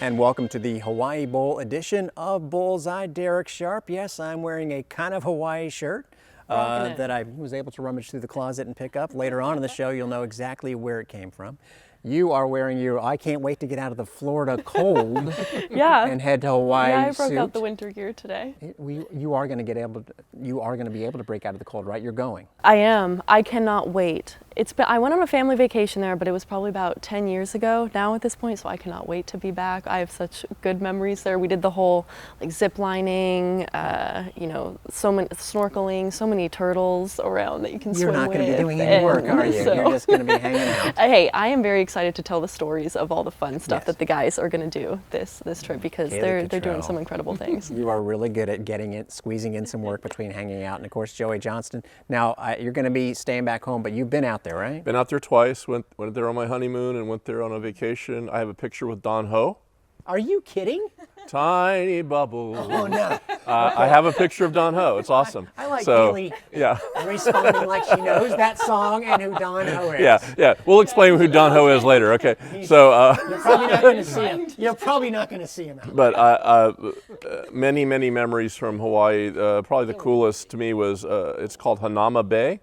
And welcome to the Hawaii Bowl edition of Bullseye. Derek Sharp. Yes, I'm wearing a kind of Hawaii shirt that I was able to rummage through the closet and pick up. Later on in the show, you'll know exactly where it came from. You are wearing your I can't wait to get out of the Florida cold and head to Hawaii Yeah, I broke suit. out the winter gear today. You are going to be able to break out of the cold, right? You're going. I am. I cannot wait. I went on a family vacation there, but it was probably about 10 years ago now at this point, so I cannot wait to be back. I have such good memories there. We did the whole zip lining, so many snorkeling, so many turtles around that you can swim with. You're not going to be doing any work, are you? So, you're just going to be hanging out. Hey, I am very excited to tell the stories of all the fun stuff Yes. that the guys are going to do this trip because they're doing some incredible things. You are really good at squeezing in some work between hanging out, and of course Joey Johnston. Now you're going to be staying back home, but you've been out there, right? Been out there twice. Went there on my honeymoon and went there on a vacation. I have a picture with Don Ho. Are you kidding? Tiny bubble. Oh no! I have a picture of Don Ho. It's awesome. I like Haley responding like she knows that song and who Don Ho is. Yeah. We'll explain who Don Ho is later. Okay. So you're probably not going to see him. You're probably not going to see him out. But many memories from Hawaii. Probably the coolest to me was it's called Hanama Bay.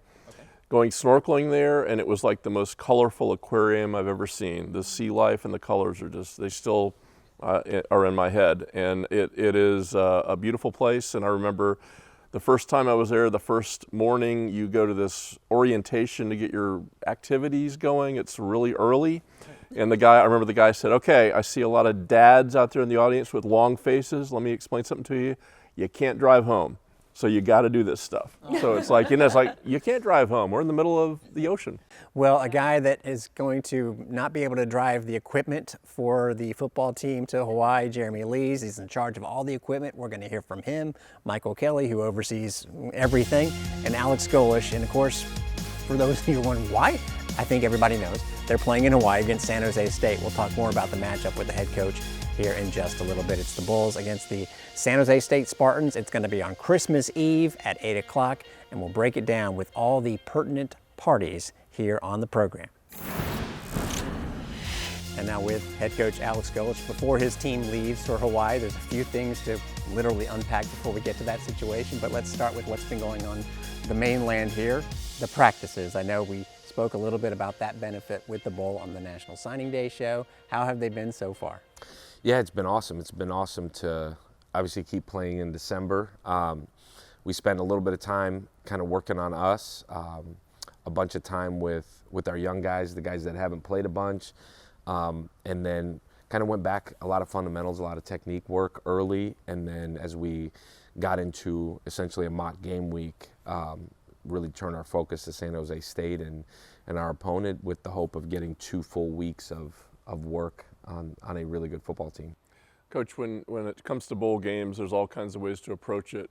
Going snorkeling there, and it was like the most colorful aquarium I've ever seen. The sea life and the colors are they still are in my head. And it is a beautiful place. And I remember the first time I was there, the first morning, you go to this orientation to get your activities going. It's really early. And I remember the guy said, okay, I see a lot of dads out there in the audience with long faces. Let me explain something to you. You can't drive home. So you got to do this stuff. So it's like, you can't drive home. We're in the middle of the ocean. Well, a guy that is going to not be able to drive the equipment for the football team to Hawaii, Jeremy Lees. He's in charge of all the equipment. We're going to hear from him. Michael Kelly, who oversees everything, and Alex Golesh. And of course, for those of you wondering why, I think everybody knows they're playing in Hawaii against San Jose State. We'll talk more about the matchup with the head coach here in just a little bit. It's the Bulls against the San Jose State Spartans. It's going to be on Christmas Eve at 8 o'clock, and we'll break it down with all the pertinent parties here on the program. And now with head coach Alex Golesh, before his team leaves for Hawaii, there's a few things to literally unpack before we get to that situation, but let's start with what's been going on the mainland here, the practices. I know we spoke a little bit about that benefit with the Bowl on the National Signing Day show. How have they been so far? Yeah, it's been awesome. It's been awesome to obviously keep playing in December. We spent a little bit of time kind of working on us, a bunch of time with our young guys, the guys that haven't played a bunch, and then kind of went back a lot of fundamentals, a lot of technique work early, and then as we got into essentially a mock game week, really turn our focus to San Jose State and our opponent with the hope of getting 2 full weeks of work on a really good football team. Coach, when it comes to bowl games, there's all kinds of ways to approach it.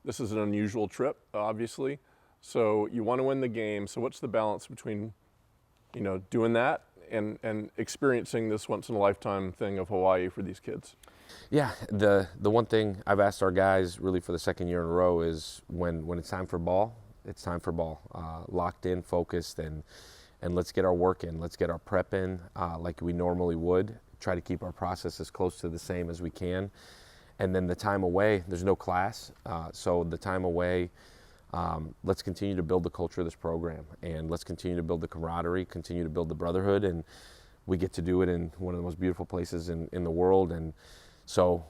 This is an unusual trip, obviously. So you want to win the game. So what's the balance between, doing that and experiencing this once-in-a-lifetime thing of Hawaii for these kids? Yeah, the one thing I've asked our guys really for the second year in a row is when it's time for ball, it's time for ball. Locked in, focused, and let's get our work in. Let's get our prep in like we normally would. Try to keep our process as close to the same as we can. And then the time away, there's no class. So the time away, let's continue to build the culture of this program. And let's continue to build the camaraderie, continue to build the brotherhood. And we get to do it in one of the most beautiful places in the world. And so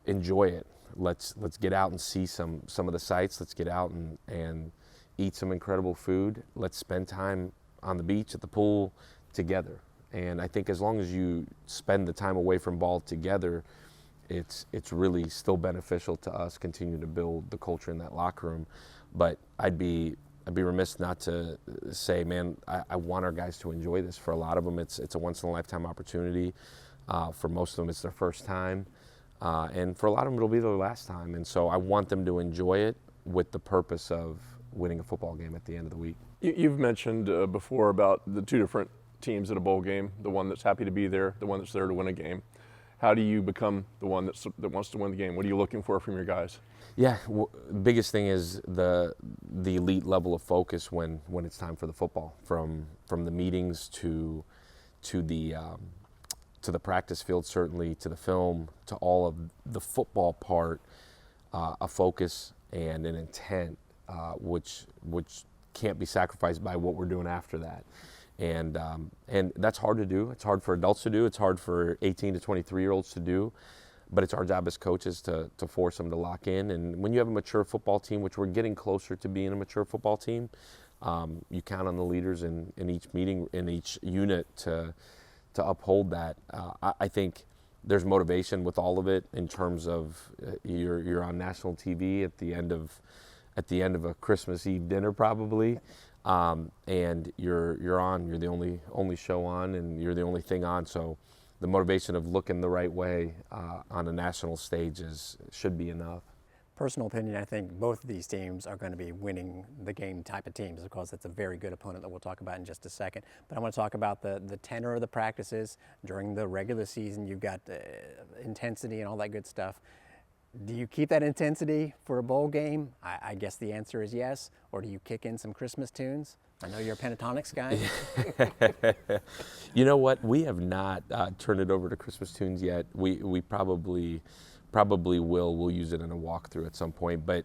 enjoy it. Let's get out and see some of the sights. Let's get out and eat some incredible food. Let's spend time on the beach, at the pool, together. And I think as long as you spend the time away from ball together, it's really still beneficial to us continue to build the culture in that locker room. But I'd be remiss not to say, man, I want our guys to enjoy this. For a lot of them, it's a once-in-a-lifetime opportunity. For most of them, it's their first time. And for a lot of them, it'll be their last time. And so I want them to enjoy it with the purpose of winning a football game at the end of the week. You've mentioned before about the two different teams at a bowl game, the one that's happy to be there, the one that's there to win a game. How do you become the one that wants to win the game? What are you looking for from your guys? Yeah, biggest thing is the elite level of focus when it's time for the football. From the meetings to to the practice field, certainly to the film, to all of the football part, a focus and an intent, which can't be sacrificed by what we're doing after that. And that's hard to do. It's hard for adults to do. It's hard for 18 to 23-year-olds to do. But it's our job as coaches to force them to lock in. And when you have a mature football team, which we're getting closer to being a mature football team, you count on the leaders in each meeting, in each unit to uphold that. I think there's motivation with all of it in terms of you're on national TV at the end of a Christmas Eve dinner probably, and you're the only show on, and you're the only thing on. So the motivation of looking the right way on a national stage should be enough. Personal opinion, I think both of these teams are going to be winning the game type of teams, because it's a very good opponent that we'll talk about in just a second. But I want to talk about the tenor of the practices during the regular season. You've got intensity and all that good stuff. Do you keep that intensity for a bowl game? I guess the answer is yes. Or do you kick in some Christmas tunes? I know you're a Pentatonics guy. You know what? We have not turned it over to Christmas tunes yet. We probably will. We'll use it in a walkthrough at some point. But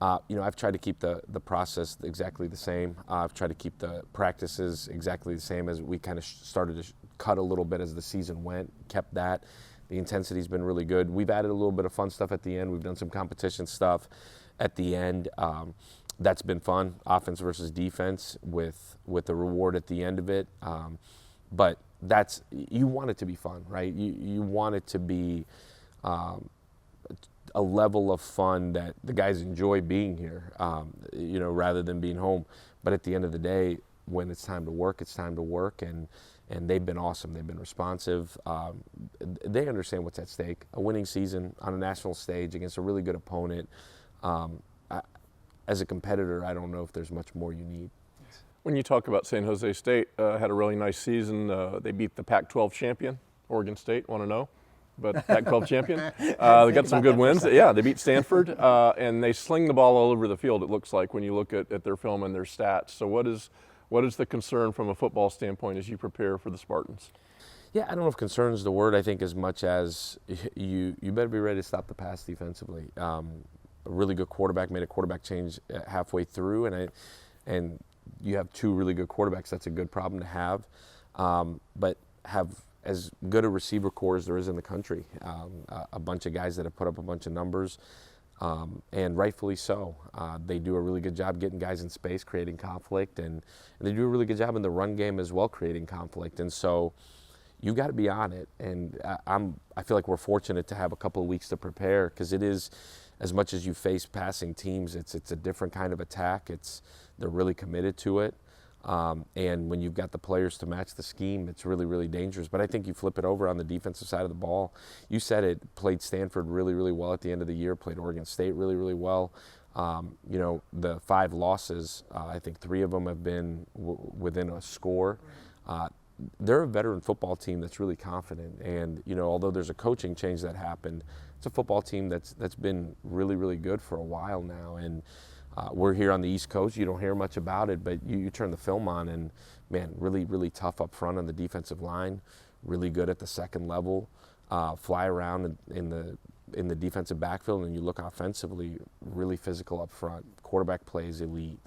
I've tried to keep the process exactly the same. I've tried to keep the practices exactly the same, as we kind of started to cut a little bit as the season went. Kept that. The intensity's been really good. We've added a little bit of fun stuff at the end. We've done some competition stuff at the end. That's been fun, offense versus defense, with a reward at the end of it. But you want it to be fun, right? You want it to be a level of fun that the guys enjoy being here, rather than being home. But at the end of the day, when it's time to work, it's time to work. And they've been awesome. They've been responsive. They understand what's at stake. A winning season on a national stage against a really good opponent. As a competitor, I don't know if there's much more you need. When you talk about San Jose State, had a really nice season. They beat the Pac-12 champion, Oregon State. Want to know? But Pac-12 champion. They got some good wins. Yeah, they beat Stanford, and they sling the ball all over the field, it looks like, when you look at their film and their stats. So what is the concern from a football standpoint as you prepare for the Spartans? Yeah, I don't know if concern is the word. I think as much as you better be ready to stop the pass defensively. A really good quarterback made a quarterback change halfway through, and you have two really good quarterbacks. That's a good problem to have. But have as good a receiver core as there is in the country. A bunch of guys that have put up a bunch of numbers, and rightfully so. They do a really good job getting guys in space, creating conflict, and they do a really good job in the run game as well, creating conflict. And so you got to be on it. And I feel like we're fortunate to have a couple of weeks to prepare, because it is, as much as you face passing teams, it's a different kind of attack. They're really committed to it. And when you've got the players to match the scheme, it's really, really dangerous. But I think you flip it over on the defensive side of the ball. You said it, played Stanford really, really well at the end of the year, played Oregon State really, really well. The 5 losses, I think 3 of them have been within a score. They're a veteran football team that's really confident. And, although there's a coaching change that happened, it's a football team that's been really, really good for a while now. And we're here on the East Coast. You don't hear much about it, but you turn the film on, and, man, really, really tough up front on the defensive line, really good at the second level, fly around in the defensive backfield, and you look offensively, really physical up front. Quarterback play is elite.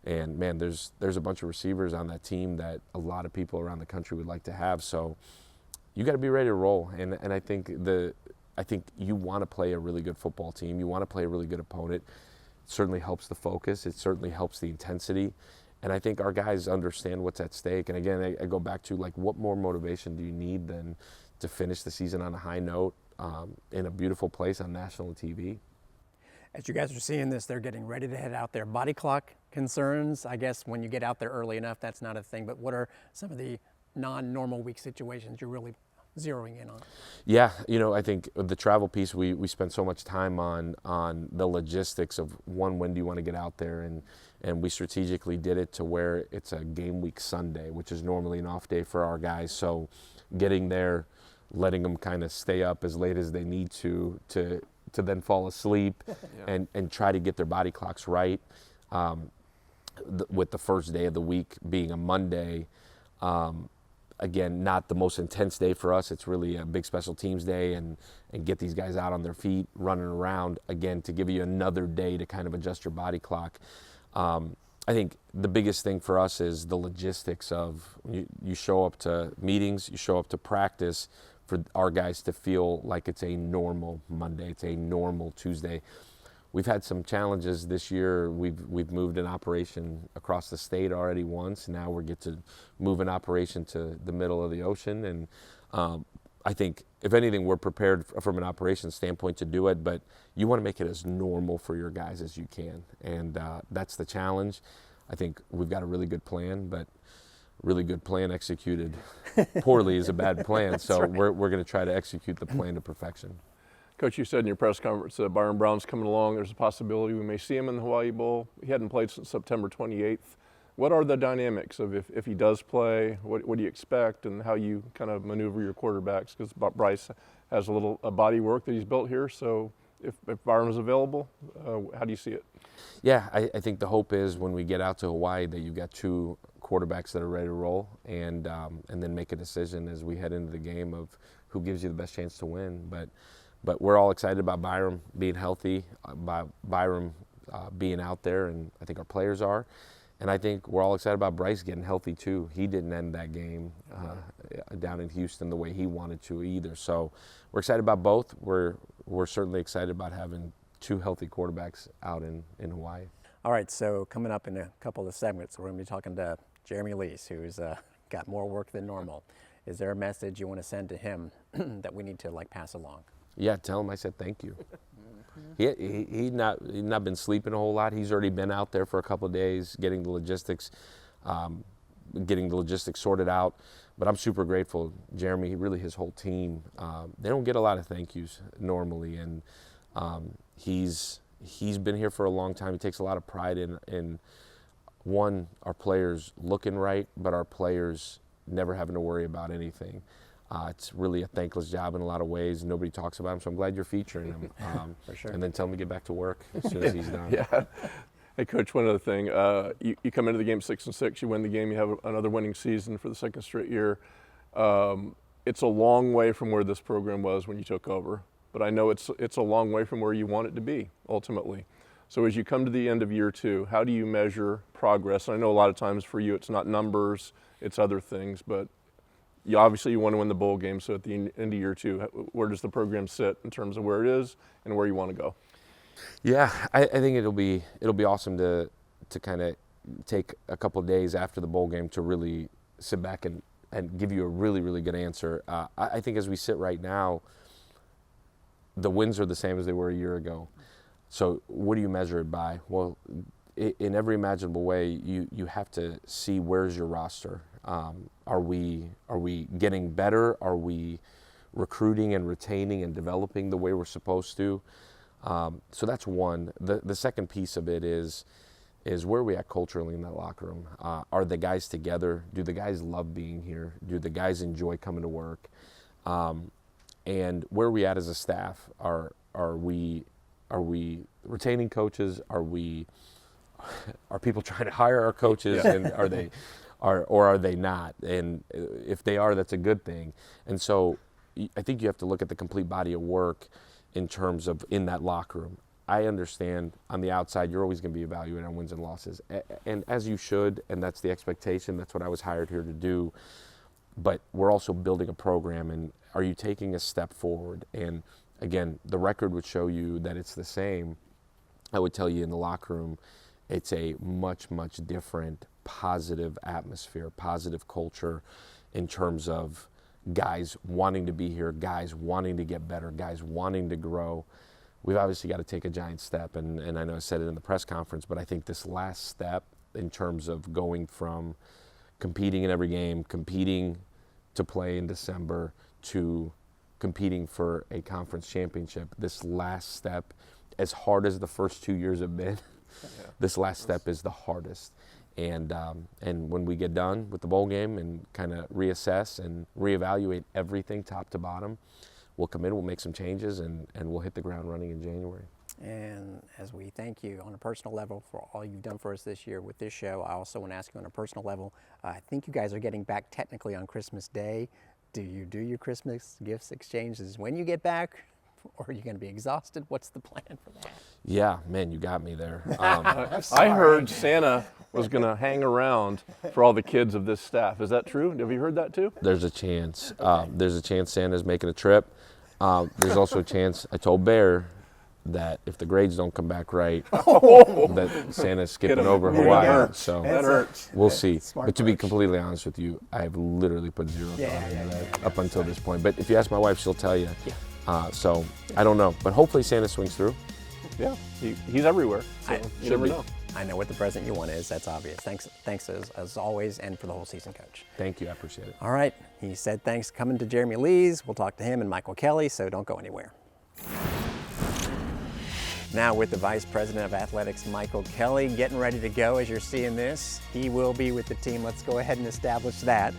And, man, there's a bunch of receivers on that team that a lot of people around the country would like to have. So you got to be ready to roll. And I think you want to play a really good football team. You want to play a really good opponent. It certainly helps the focus. It certainly helps the intensity. And I think our guys understand what's at stake. And again, I go back to, what more motivation do you need than to finish the season on a high note in a beautiful place on national TV? As you guys are seeing this, they're getting ready to head out there. Body clock concerns, I guess when you get out there early enough, that's not a thing. But what are some of the non-normal week situations you're really zeroing in on? Yeah, I think the travel piece, we spend so much time on the logistics of, when do you want to get out there, and we strategically did it to where it's a game week Sunday, which is normally an off day for our guys. So getting there, letting them kind of stay up as late as they need to then fall asleep yeah. and try to get their body clocks right. With the first day of the week being a Monday, again, not the most intense day for us. It's really a big special teams day and get these guys out on their feet, running around, again, to give you another day to kind of adjust your body clock. I think the biggest thing for us is the logistics of you show up to meetings, you show up to practice, for our guys to feel like it's a normal Monday, it's a normal Tuesday. We've had some challenges this year. We've moved an operation across the state already once. Now we get to move an operation to the middle of the ocean. And I think, if anything, we're prepared from an operations standpoint to do it, but you want to make it as normal for your guys as you can. And that's the challenge. I think we've got a really good plan, but really good plan executed poorly is a bad plan. So right. we're going to try to execute the plan to perfection. Coach, you said in your press conference that Byron Brown's coming along. There's a possibility we may see him in the Hawaii Bowl. He hadn't played since September 28th. What are the dynamics of if he does play? What do you expect, and how you kind of maneuver your quarterbacks? Because Bryce has a body work that he's built here. So if Byron is available, how do you see it? Yeah, I think the hope is when we get out to Hawaii that you've got two quarterbacks that are ready to roll, and then make a decision as we head into the game of who gives you the best chance to win. But we're all excited about Byron being healthy, about Byron being out there, and I think our players are. And I think we're all excited about Bryce getting healthy too. He didn't end that game down in Houston the way he wanted to either. So we're excited about both. We're certainly excited about having two healthy quarterbacks out in Hawaii. All right, so coming up in a couple of segments, we're going to be talking to Jeremy Lees, who's got more work than normal. Is there a message you want to send to him that we need to pass along? Yeah, tell him I said thank you. He's not been sleeping a whole lot. He's already been out there for a couple of days getting the logistics sorted out. But I'm super grateful. Jeremy, really his whole team, they don't get a lot of thank yous normally. And he's been here for a long time. He takes a lot of pride in one, our players looking right, but our players never having to worry about anything. It's really a thankless job in a lot of ways. Nobody talks about him, so I'm glad you're featuring him. For sure. And then tell him to get back to work as soon as he's done. Yeah. Hey, Coach, one other thing. You come into the game 6-6, you win the game, you have another winning season for the second straight year. It's a long way from where this program was when you took over, but I know it's a long way from where you want it to be, ultimately. So as you come to the end of year two, how do you measure progress? And I know a lot of times for you it's not numbers, it's other things, but you obviously want to win the bowl game. So at the end of year two, where does the program sit in terms of where it is and where you want to go? Yeah, I think it'll be awesome to kind of take a couple of days after the bowl game to really sit back and give you a really, really good answer. I think as we sit right now, the wins are the same as they were a year ago. So what do you measure it by? Well, in every imaginable way, you have to see where's your roster. Are we getting better? Are we recruiting and retaining and developing the way we're supposed to? So that's one. The second piece of it is where are we at culturally in that locker room? Are the guys together? Do the guys love being here? Do the guys enjoy coming to work? And where are we at as a staff? Are we retaining coaches? Are people trying to hire our coaches? Yeah. And are they not? And if they are, that's a good thing. And so I think you have to look at the complete body of work in terms of in that locker room. I understand on the outside you're always going to be evaluated on wins and losses, and as you should, and that's the expectation. That's what I was hired here to do. But we're also building a program, and are you taking a step forward? And again, the record would show you that it's the same. I would tell you in the locker room, it's a much, much different positive atmosphere, positive culture in terms of guys wanting to be here, guys wanting to get better, guys wanting to grow. We've obviously got to take a giant step, and I know I said it in the press conference, but I think this last step in terms of going from competing in every game, competing to play in December, to competing for a conference championship, this last step, as hard as the first 2 years have been, this last step is the hardest. And when we get done with the bowl game and kind of reassess and reevaluate everything top to bottom, we'll come in, we'll make some changes, and we'll hit the ground running in January. And as we thank you on a personal level for all you've done for us this year with this show, I also want to ask you on a personal level, I think you guys are getting back technically on Christmas Day. Do you do your Christmas gifts exchanges when you get back, or are you going to be exhausted? What's the plan for that? Yeah, man, you got me there. I heard Santa was going to hang around for all the kids of this staff. Is that true? Have you heard that too? There's a chance. There's a chance Santa's making a trip. There's also a chance, I told Bear that if the grades don't come back right, that Santa's skipping over Hawaii. So That hurts. we'll see. Smart But to be push. completely honest with you, I have literally put zero thought Yeah, into yeah, that up until this point. But if you ask my wife, she'll tell you. So I don't know. But hopefully Santa swings through. Yeah, he's everywhere. So you should never be. know. I know what the present you want is. That's obvious. Thanks as always, and for the whole season, Coach. Thank you. I appreciate it. All right. He said thanks coming to Jeremy Lee's. We'll talk to him and Michael Kelly, so don't go anywhere. Now with the Vice President of Athletics, Michael Kelly, getting ready to go as you're seeing this. He will be with the team. Let's go ahead and establish that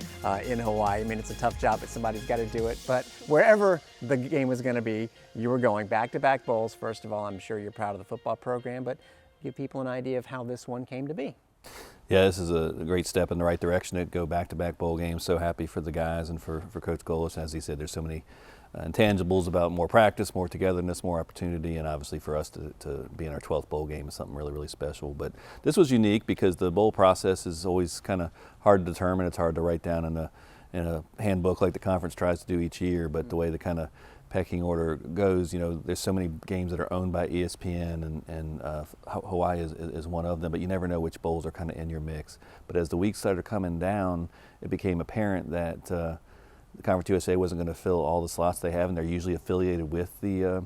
in Hawaii. I mean, it's a tough job, but somebody's got to do it. But wherever the game was going to be, you were going back-to-back bowls. First of all, I'm sure you're proud of the football program, but give people an idea of how this one came to be. Yeah, this is a great step in the right direction to go back-to-back bowl games. So happy for the guys and for Coach Golesh. As he said, there's so many intangibles about more practice, more togetherness, more opportunity, and obviously for us to be in our 12th bowl game is something really, really special. But this was unique because the bowl process is always kind of hard to determine. It's hard to write down in a handbook like the conference tries to do each year, but the way the kind of pecking order goes, you know, there's so many games that are owned by ESPN, and Hawaii is one of them, but you never know which bowls are kind of in your mix. But as the weeks started coming down, it became apparent that the Conference USA wasn't going to fill all the slots they have, and they're usually affiliated with the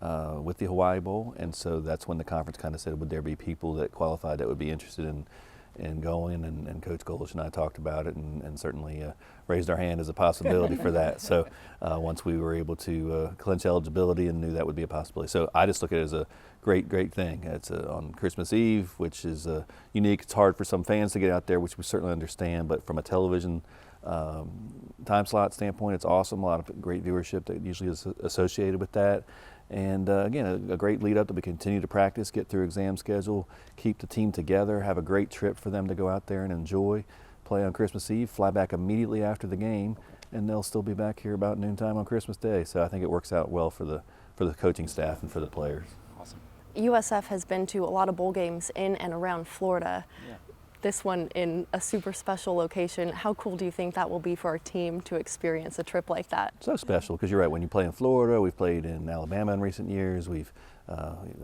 Hawaii Bowl, and so that's when the conference kind of said, would there be people that qualified that would be interested in going, and Coach Golesh and I talked about it, and certainly raised our hand as a possibility for that. So once we were able to clinch eligibility and knew that would be a possibility. So I just look at it as a great thing. It's on Christmas Eve, which is unique. It's hard for some fans to get out there, which we certainly understand, but from a television time slot standpoint, it's awesome. A lot of great viewership that usually is associated with that. And again, a great lead up that we continue to practice, get through exam schedule, keep the team together, have a great trip for them to go out there and enjoy, play on Christmas Eve, fly back immediately after the game, and they'll still be back here about noontime on Christmas Day. So I think it works out well for the coaching staff and for the players. Awesome. USF has been to a lot of bowl games in and around Florida. Yeah. This one in a super special location. How cool do you think that will be for our team to experience a trip like that? So special, because you're right, when you play in Florida, we've played in Alabama in recent years, we've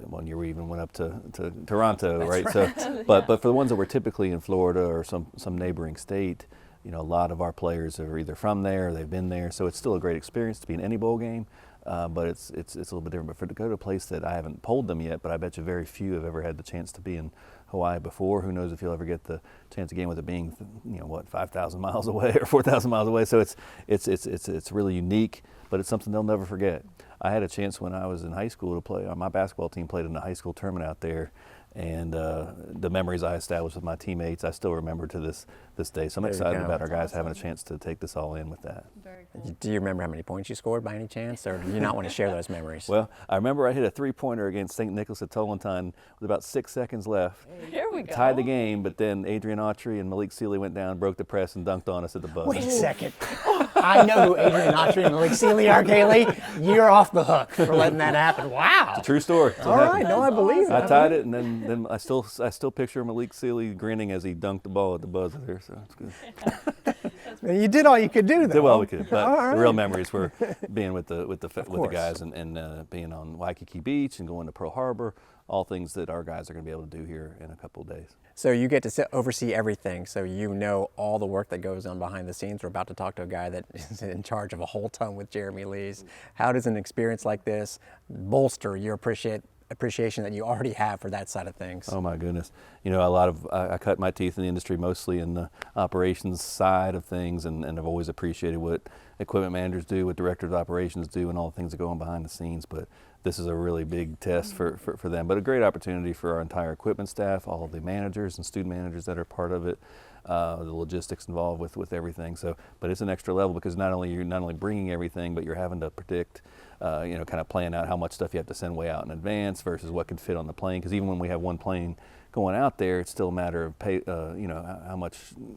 one year we even went up to Toronto, right? So, but for the ones that were typically in Florida or some neighboring state, you know, a lot of our players are either from there, or they've been there, so it's still a great experience to be in any bowl game. But it's a little bit different. But to go to a place that I haven't polled them yet, but I bet you very few have ever had the chance to be in Hawaii before. Who knows if you'll ever get the chance again with it being, you know, what, 5,000 miles away or 4,000 miles away. So it's really unique, but it's something they'll never forget. I had a chance when I was in high school to play. My basketball team played in a high school tournament out there, and the memories I established with my teammates, I still remember to this day. So I'm excited about our guys having a chance to take this all in with that. Very cool. Do you remember how many points you scored by any chance, or do you not want to share those memories? Well, I remember I hit a three-pointer against St. Nicholas at Tolentine with about 6 seconds left. Here we go. Tied the game, but then Adrian Autry and Malik Sealy went down, broke the press, and dunked on us at the buzzer. Wait a second. I know who Adrian Autry and Malik Sealy are, Kaylee. You're off the hook for letting that happen. Wow. True story. It's what All happened. right, no, I believe it. I tied it, and then I still picture Malik Sealy grinning as he dunked the ball at the buzzer there, so it's good. You did all you could do, though. Did well we could, but All right. the real memories were being with the course. guys and being on Waikiki Beach and going to Pearl Harbor, all things that our guys are going to be able to do here in a couple of days. So you get to oversee everything, so you know all the work that goes on behind the scenes. We're about to talk to a guy that is in charge of a whole ton with Jeremy Lee's. How does an experience like this bolster your appreciation that you already have for that side of things? Oh my goodness. You know, I cut my teeth in the industry mostly in the operations side of things, and I've always appreciated what equipment managers do, what directors of operations do, and all the things that go on behind the scenes. But this is a really big test for them, but a great opportunity for our entire equipment staff, all of the managers and student managers that are part of it. the logistics involved with everything. So, but it's an extra level because you're not only bringing everything, but you're having to predict, kind of plan out how much stuff you have to send way out in advance versus what can fit on the plane. Because even when we have one plane going out there, it's still a matter of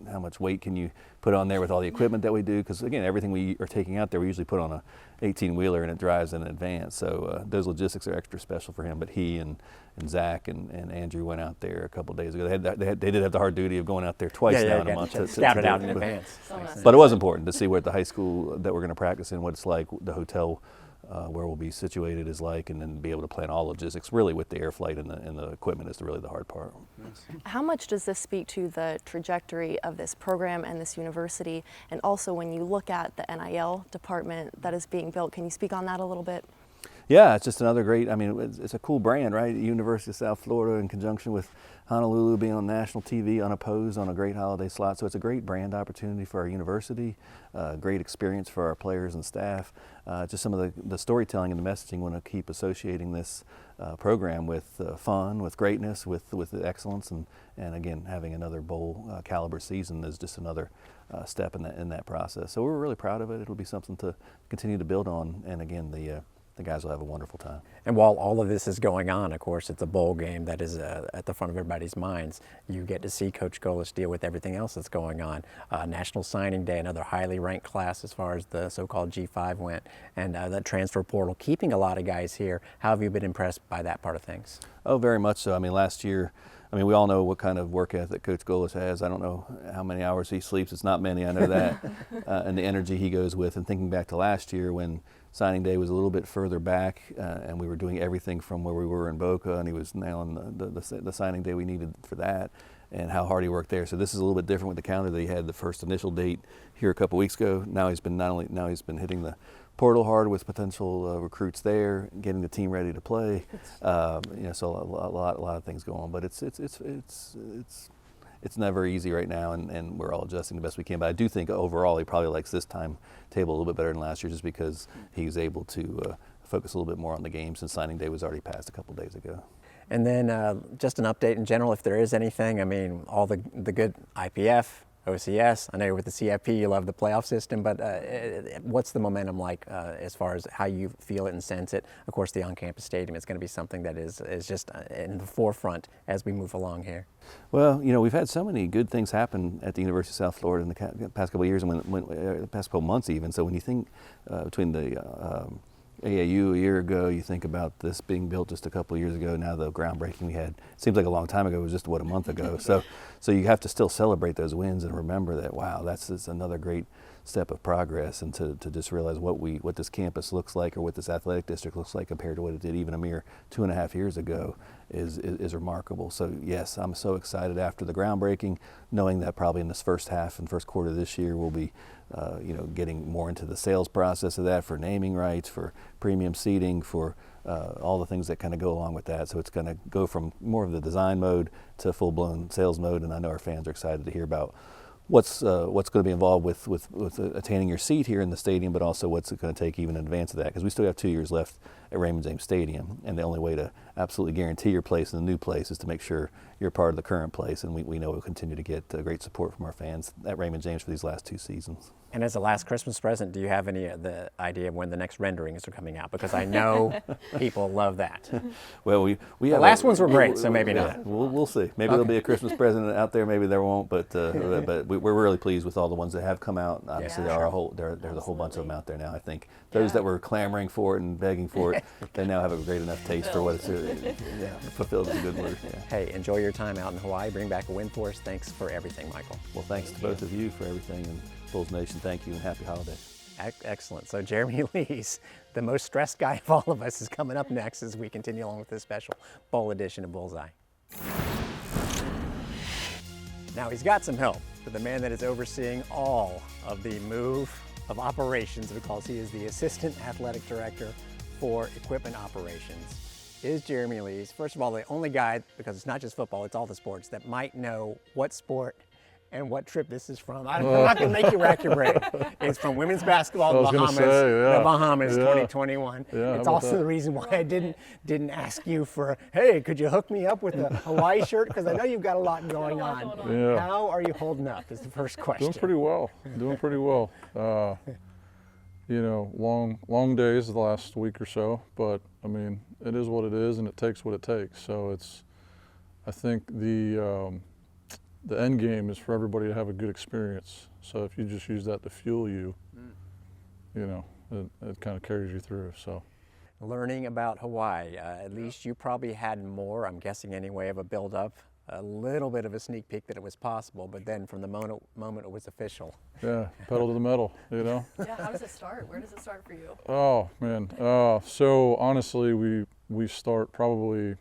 how much weight can you put on there with all the equipment that we do. Because again, everything we are taking out there, we usually put on a 18-wheeler and it drives in advance. So those logistics are extra special for him. But he and Zach and Andrew went out there a couple of days ago. They did have the hard duty of going out there twice now in a month. Scout it out in advance. But it was important to see what the high school that we're going to practice in, what it's like, the hotel where we'll be situated is like, and then be able to plan all logistics really with the air flight and the equipment is really the hard part. How much does this speak to the trajectory of this program and this university? And also when you look at the NIL department that is being built, can you speak on that a little bit? Yeah, it's just another great, it's a cool brand, right? University of South Florida in conjunction with Honolulu being on national TV unopposed on a great holiday slot. So it's a great brand opportunity for our university, great experience for our players and staff. Just some of the storytelling and the messaging want to keep associating this program with fun, with greatness, with excellence, and again, having another bowl caliber season is just another step in that process. So we're really proud of it. It'll be something to continue to build on, and again, the guys will have a wonderful time. And while all of this is going on, of course, it's a bowl game that is at the front of everybody's minds. You get to see Coach Golesh deal with everything else that's going on. National Signing Day, another highly ranked class as far as the so-called G5 went, and the transfer portal, keeping a lot of guys here. How have you been impressed by that part of things? Oh, very much so. Last year, we all know what kind of work ethic Coach Golesh has. I don't know how many hours he sleeps. It's not many, I know that. And the energy he goes with. And thinking back to last year when signing day was a little bit further back and we were doing everything from where we were in Boca, and he was nailing the signing day we needed for that, and how hard he worked there. So this is a little bit different with the calendar that he had the first initial date here a couple weeks ago. Now he's been hitting the portal hard with potential recruits there, getting the team ready to play. So a lot of things go on, but it's never easy right now, and we're all adjusting the best we can. But I do think overall he probably likes this timetable a little bit better than last year, just because he was able to focus a little bit more on the game since signing day was already passed a couple days ago. And then just an update in general, if there is anything. All the good IPF, OCS. I know with the CFP you love the playoff system, but what's the momentum like as far as how you feel it and sense it? Of course, the on-campus stadium is going to be something that is just in the forefront as we move along here. Well, we've had so many good things happen at the University of South Florida in the past couple of years, and the past couple of months even. So when you think between the AAU a year ago, you think about this being built just a couple of years ago. Now the groundbreaking we had, seems like a long time ago, it was just a month ago. So you have to still celebrate those wins and remember that, wow, that's another great step of progress, and to just realize what this campus looks like, or what this athletic district looks like compared to what it did even a mere 2.5 years ago is remarkable. So yes, I'm so excited after the groundbreaking, knowing that probably in this first half and first quarter of this year we'll be getting more into the sales process of that, for naming rights, for premium seating, for all the things that kind of go along with that. So it's going to go from more of the design mode to full-blown sales mode, and I know our fans are excited to hear about what's going to be involved with attaining your seat here in the stadium, but also what's it going to take even in advance of that, because we still have 2 years left at Raymond James Stadium, and the only way to absolutely guarantee your place in the new place is to make sure you're part of the current place, and we know we'll continue to get great support from our fans at Raymond James for these last 2 seasons. And as a last Christmas present, do you have any the idea of when the next renderings are coming out? Because I know people love that. Well, we the have last ones were great, so maybe not. We'll see. Maybe there'll be a Christmas present out there. Maybe there won't. But we're really pleased with all the ones that have come out. Obviously, there's a whole bunch of them out there now. I think those that were clamoring for it and begging for it, they now have a great enough taste for what it's. Fulfilled is a good word. Yeah. Hey, enjoy your time out in Hawaii. Bring back a win for us. Thanks for everything, Michael. Well, thanks to both of you for everything, and Bulls Nation, thank you, and happy holidays. Excellent. So Jeremy Lees, the most stressed guy of all of us, is coming up next as we continue along with this special bowl edition of Bullseye. Now he's got some help, but the man that is overseeing all of the move of operations, because he is the Assistant Athletic Director for Equipment Operations, is Jeremy Lees. First of all, the only guy, because it's not just football, it's all the sports, that might know what sport and what trip this is from. I'm not going to make you rack your brain. It's from women's basketball to I was Bahamas, gonna say, yeah. the Bahamas Yeah. 2021. Yeah, how It's about also that? the reason why I didn't ask you for, hey, could you hook me up with a Hawaii shirt? Because I know you've got a lot going on. Yeah. How are you holding up is the first question. Doing pretty well. Doing pretty well. You know, long days the last week or so, but I mean, it is what it is, and it takes what it takes. So I think the end game is for everybody to have a good experience. So if you just use that to fuel you, you know, it kind of carries you through. So. Learning about Hawaii, at least you probably had more, I'm guessing anyway, of a build-up, a little bit of a sneak peek that it was possible, but then from the moment it was official. Yeah, pedal to the metal, you know? Yeah, how does it start? Where does it start for you? Oh, man. So honestly, we start probably,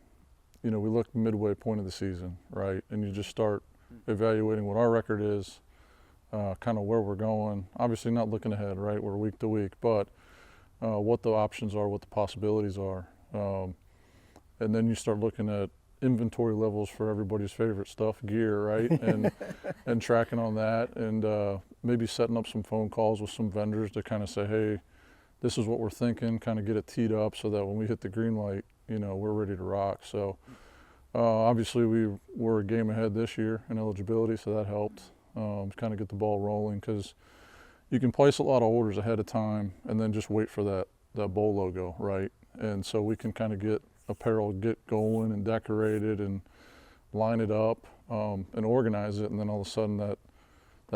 you know, we look midway point of the season, right? And you just start evaluating what our record is, kind of where we're going. Obviously not looking ahead, right? We're week to week, but what the options are, what the possibilities are. And then you start looking at inventory levels for everybody's favorite stuff, gear, right? And tracking on that, and maybe setting up some phone calls with some vendors to kind of say, hey, this is what we're thinking, kind of get it teed up so that when we hit the green light, you know, we're ready to rock. So obviously we were a game ahead this year in eligibility, so that helped kind of get the ball rolling, because you can place a lot of orders ahead of time and then just wait for that bowl logo, right? And so we can kind of get apparel get going and decorated and line it up and organize it, and then all of a sudden that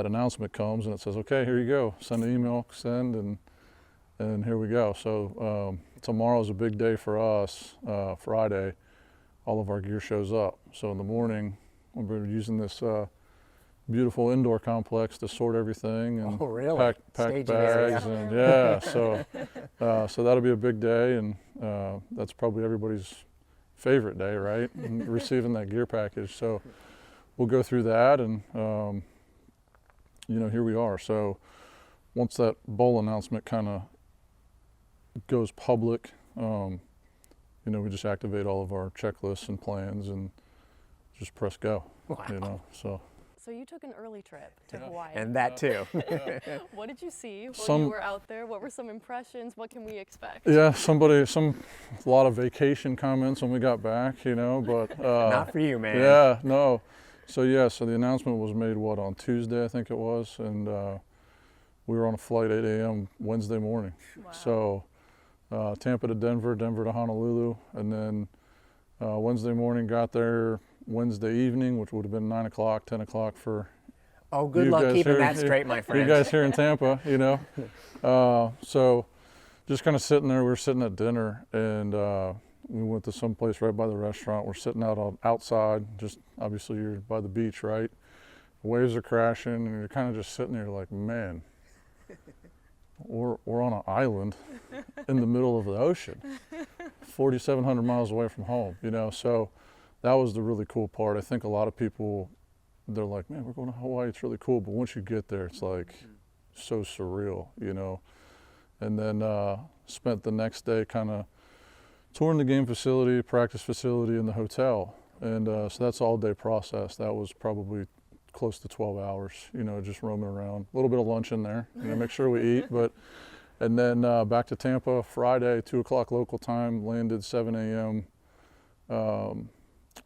announcement comes and it says, okay, here you go, send an email, send, and here we go. So tomorrow's a big day for us. Friday, all of our gear shows up. So in the morning, we're using this beautiful indoor complex to sort everything and pack Staging bags, area. and yeah, so that'll be a big day, and that's probably everybody's favorite day, right? And receiving that gear package. So we'll go through that, and you know, here we are. So once that bowl announcement kind of goes public, you know, we just activate all of our checklists and plans and just press go. Wow. You know, so. So you took an early trip to Hawaii. And that too. What did you see when Some- you were out there? What were some impressions? What can we expect? Yeah, a lot of vacation comments when we got back, you know, but. Not for you, man. Yeah, no. So the announcement was made, on Tuesday, I think it was, and we were on a flight 8 a.m. Wednesday morning. Wow. So Tampa to Denver, Denver to Honolulu, and then Wednesday morning got there Wednesday evening, which would have been 9 o'clock, 10 o'clock for Oh, good you luck guys keeping here. that straight, my friend. you guys here in Tampa, you know. So just kind of sitting there, we were sitting at dinner, and we went to some place right by the restaurant. We're sitting outside, just obviously you're by the beach, right? Waves are crashing, and you're kind of just sitting there like, man, we're on an island in the middle of the ocean, 4,700 miles away from home, you know. So that was the really cool part. I think a lot of people, they're like, man, we're going to Hawaii, it's really cool. But once you get there, it's like so surreal, you know. And then spent the next day kind of touring the game facility, practice facility, and the hotel. And so that's all day process. That was probably close to 12 hours, you know, just roaming around. A little bit of lunch in there, you know, make sure we eat. And then back to Tampa Friday, 2 o'clock local time, landed 7 a.m.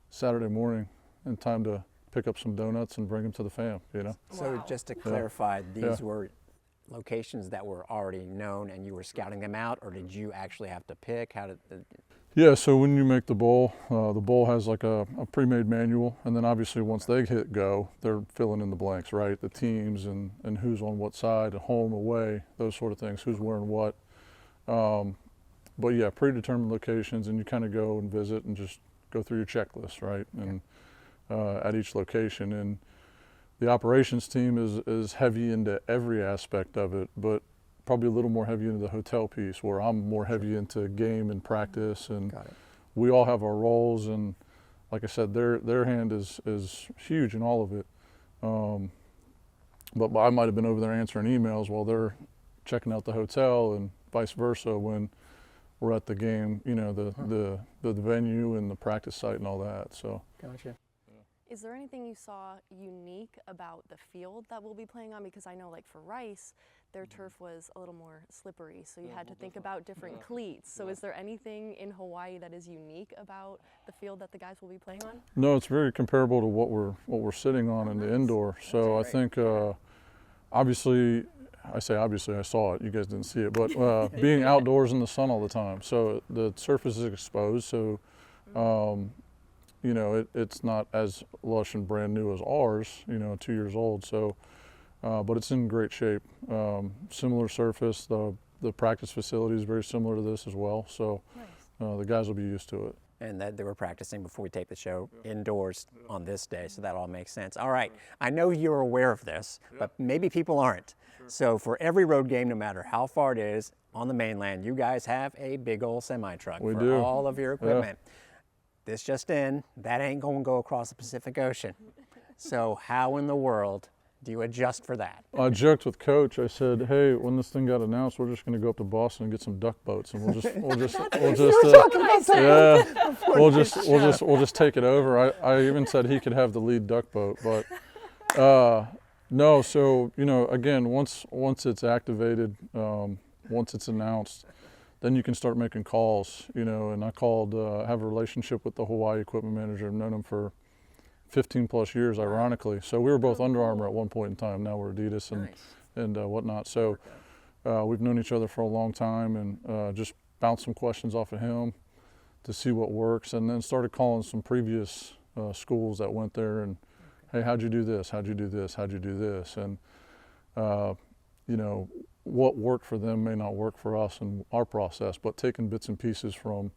Saturday morning, in time to pick up some donuts and bring them to the fam, you know. So Wow. just to clarify, these Yeah. were locations that were already known and you were scouting them out, or did you actually have to pick? How did Yeah, so when you make the bowl has like a pre-made manual, and then obviously once they hit go, they're filling in the blanks, right? The teams and who's on what side, home, away, those sort of things, who's wearing what. But yeah, predetermined locations, and you kind of go and visit and just go through your checklist, right? And at each location. And the operations team is heavy into every aspect of it, but probably a little more heavy into the hotel piece, where I'm more heavy into game and practice, and Got it. we all have our roles, and like I said, their hand is huge in all of it. But I might have been over there answering emails while they're checking out the hotel, and vice versa when we're at the game, you know, the venue and the practice site and all that. So Gotcha. Is there anything you saw unique about the field that we'll be playing on? Because I know, like for Rice, their turf was a little more slippery, so you had to think about different cleats. So is there anything in Hawaii that is unique about the field that the guys will be playing on? No, it's very comparable to what we're sitting on in the indoor. So I think obviously, I saw it. You guys didn't see it, but being outdoors in the sun all the time, so the surface is exposed. So you know, it's not as lush and brand new as ours. You know, 2 years old. So, but it's in great shape. Similar surface. The practice facility is very similar to this as well. So the guys will be used to it. And that they were practicing before we tape the show indoors on this day, so that all makes sense. All right, I know you're aware of this, but maybe people aren't. So for every road game, no matter how far it is on the mainland, you guys have a big old semi-truck for do. all of your equipment. This just in, that ain't going to go across the Pacific Ocean. So how in the world do you adjust for that? I joked with Coach. I said, "Hey, when this thing got announced, we're just going to go up to Boston and get some duck boats, and we'll just take it over." I even said he could have the lead duck boat, but no. So you know, again, once it's activated, once it's announced, then you can start making calls. You know, and I called. Have a relationship with the Hawaii equipment manager. I've known him for 15 plus years, ironically. So we were both Under Armour at one point in time. Now we're Adidas and whatnot. So we've known each other for a long time, and just bounced some questions off of him to see what works, and then started calling some previous schools that went there and, hey, how'd you do this? How'd you do this? How'd you do this? And you know, what worked for them may not work for us in our process, but taking bits and pieces from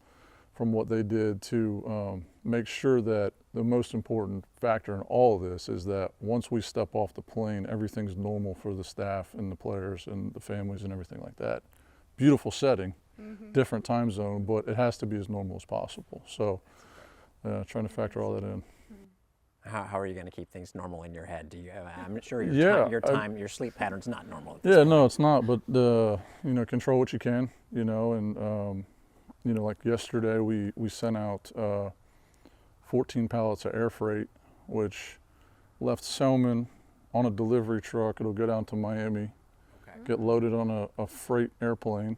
what they did to make sure that the most important factor in all of this is that once we step off the plane, everything's normal for the staff and the players and the families and everything like that. Beautiful setting, different time zone, but it has to be as normal as possible. So trying to factor all that in. How are you going to keep things normal in your head? Do you? I'm sure your sleep pattern's not normal. At this point. No, it's not. But you know, control what you can. You know, and you know, like yesterday, we sent out 14 pallets of air freight, which left Selman on a delivery truck. It'll go down to Miami, get loaded on a freight airplane,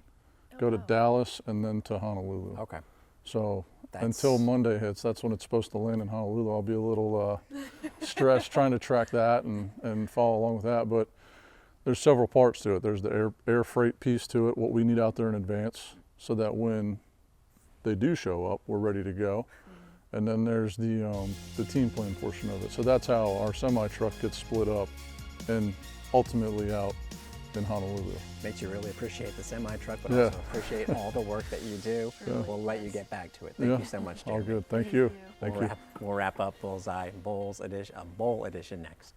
go to Dallas, and then to Honolulu. Okay. So until Monday hits, that's when it's supposed to land in Honolulu. I'll be a little stressed trying to track that and follow along with that. But there's several parts to it. There's the air freight piece to it, what we need out there in advance, so that when they do show up, we're ready to go. And then there's the team plan portion of it. So that's how our semi-truck gets split up and ultimately out in Honolulu. Makes you really appreciate the semi-truck, but also appreciate all the work that you do. We'll let you get back to it. Thank you so much, Jeremy. All good. Thank you. We'll wrap up Bullseye Bowl edition next.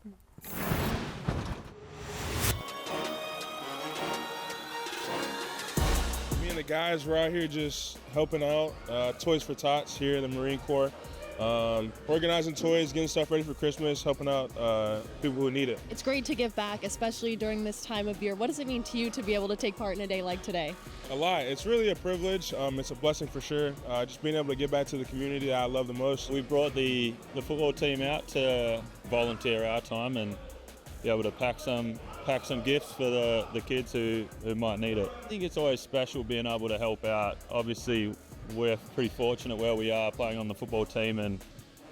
The guys were out here just helping out, Toys for Tots here in the Marine Corps, organizing toys, getting stuff ready for Christmas, helping out people who need it. It's great to give back, especially during this time of year. What does it mean to you to be able to take part in a day like today? A lot. It's really a privilege. It's a blessing for sure. Just being able to give back to the community that I love the most. We brought the football team out to volunteer our time and be able to pack some gifts for the kids who might need it. I think it's always special being able to help out. Obviously, we're pretty fortunate where we are playing on the football team, and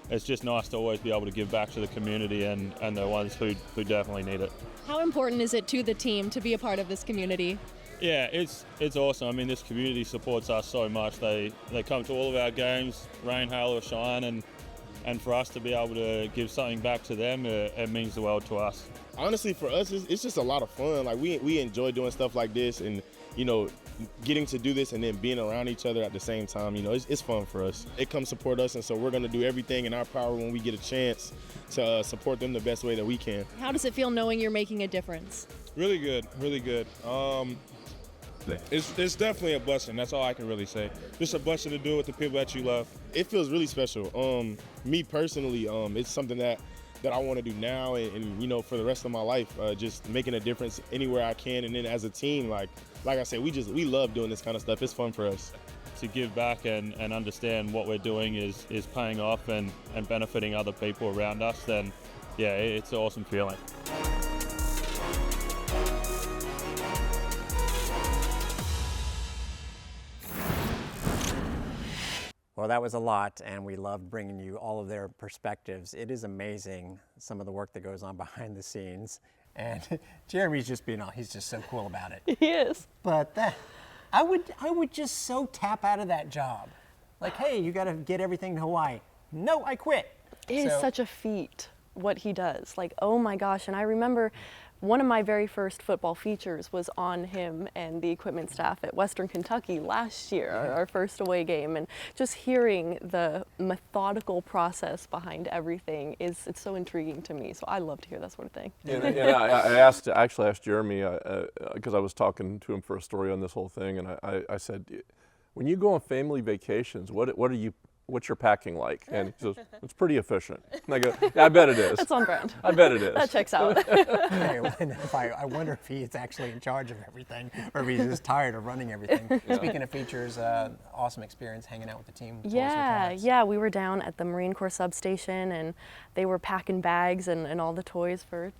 it's just nice to always be able to give back to the community and the ones who definitely need it. How important is it to the team to be a part of this community? Yeah, it's awesome. I mean, this community supports us so much. They come to all of our games, rain, hail or shine, and for us to be able to give something back to them, it means the world to us. Honestly, for us, it's just a lot of fun. Like we enjoy doing stuff like this, and you know, getting to do this and then being around each other at the same time. You know, it's fun for us. They come support us, and so we're gonna do everything in our power when we get a chance to support them the best way that we can. How does it feel knowing you're making a difference? Really good, really good. It's definitely a blessing. That's all I can really say. Just a blessing to do with the people that you love. It feels really special. Me personally, it's something that that I want to do now and you know, for the rest of my life, just making a difference anywhere I can. And then as a team, like I said, we love doing this kind of stuff. It's fun for us. To give back and understand what we're doing is paying off and benefiting other people around us, then yeah, it's an awesome feeling. Well, that was a lot, and we loved bringing you all of their perspectives. It is amazing, some of the work that goes on behind the scenes. And Jeremy's just being he's just so cool about it. He is. But I would just so tap out of that job. Like, hey, you got to get everything to Hawaii. No, I quit. It is such a feat what he does. Like, oh my gosh. And I remember one of my very first football features was on him and the equipment staff at Western Kentucky last year, our first away game. And just hearing the methodical process behind everything it's so intriguing to me. So I love to hear that sort of thing. And I actually asked Jeremy, because I was talking to him for a story on this whole thing, and I said, when you go on family vacations, what's your packing like? And he says, it's pretty efficient. And I go, yeah, I bet it is. It's on brand. I bet it is. That checks out. I wonder if he is actually in charge of everything, or if he's just tired of running everything. Yeah. Speaking of features, awesome experience hanging out with the team. Yeah, we were down at the Marine Corps substation, and they were packing bags and all the toys for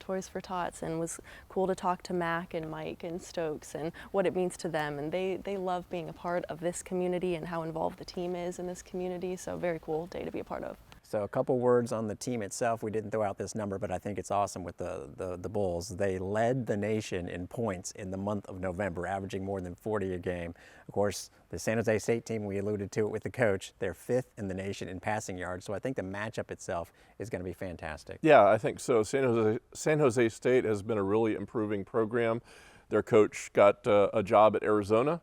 Tots, and it was cool to talk to Mac and Mike and Stokes and what it means to them. And they love being a part of this community and how involved the team is in this community. So very cool day to be a part of. So a couple words on the team itself. We didn't throw out this number, but I think it's awesome with the Bulls. They led the nation in points in the month of November, averaging more than 40 a game. Of course, the San Jose State team, we alluded to it with the coach, they're 5th in the nation in passing yards. So I think the matchup itself is going to be fantastic. Yeah, I think so. San Jose State has been a really improving program. Their coach got a job at Arizona.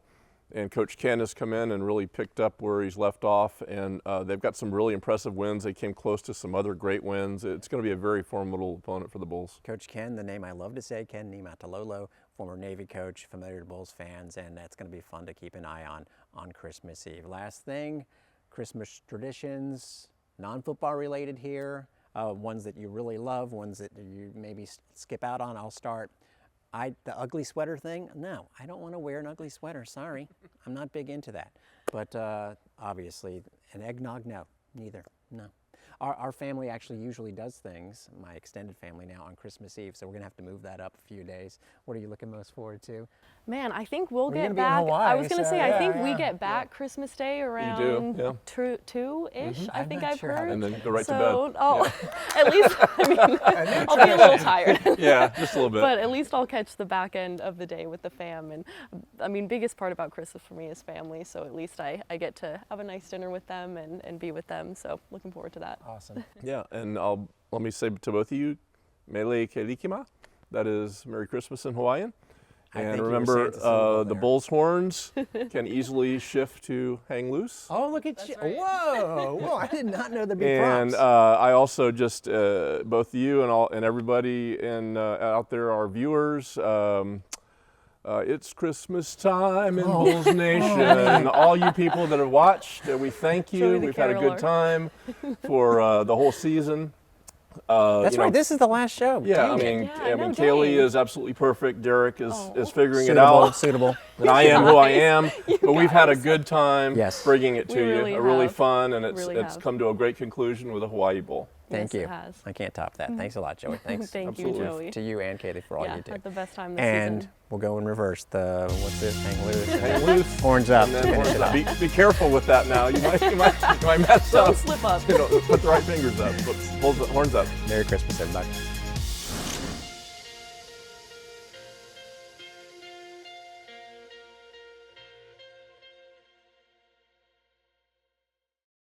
And Coach Ken has come in and really picked up where he's left off, and they've got some really impressive wins. They came close to some other great wins. It's going to be a very formidable opponent for the Bulls. Coach Ken, the name I love to say, Ken Niumatalolo, former Navy coach, familiar to Bulls fans, and that's going to be fun to keep an eye on Christmas Eve. Last thing, Christmas traditions, non-football related here, ones that you really love, ones that you maybe skip out on. I'll start. The ugly sweater thing, no, I don't want to wear an ugly sweater, sorry. I'm not big into that. But obviously, an eggnog, no, neither, no. Our family actually usually does things, my extended family now, on Christmas Eve, so we're going to have to move that up a few days. What are you looking most forward to? Man, I think we'll get back. Hawaii, I was going to say, I think we get back Christmas Day around 2-ish, Mm-hmm. I think I've heard. And then go right to bed. Oh, at least, I mean, I'll be a little tired. Yeah, just a little bit. But at least I'll catch the back end of the day with the fam. And I mean, biggest part about Christmas for me is family, so at least I get to have a nice dinner with them and be with them, so looking forward to that. Awesome. Yeah, and let me say to both of you, Mele Kelikima, that is Merry Christmas in Hawaiian. And remember, the bull's horns can easily shift to hang loose. Oh, look at you. Right. Whoa, I did not know there'd be props. And I also just, both you and everybody out there, our viewers, it's Christmas time in Bulls Nation. All you people that have watched, we thank you. We've had a good time for the whole season. That's right. This is the last show. Yeah, I mean, Kaylee is absolutely perfect. Derek is figuring it out. Suitable. And I am who I am. But we've had a good time bringing it to you. Really fun, and it's come to a great conclusion with the Hawaii Bowl. Thank you. I can't top that. Thanks a lot, Joey. Thanks. Thank you, Joey. To you and Katie for all you do. Had the best time this season. And we'll go in reverse. What's this? Hang loose. Hang loose. Horns up. And then horns up. Be careful with that now. You might mess up. Don't slip up. Put the right fingers up. Hold the horns up. Merry Christmas, everybody.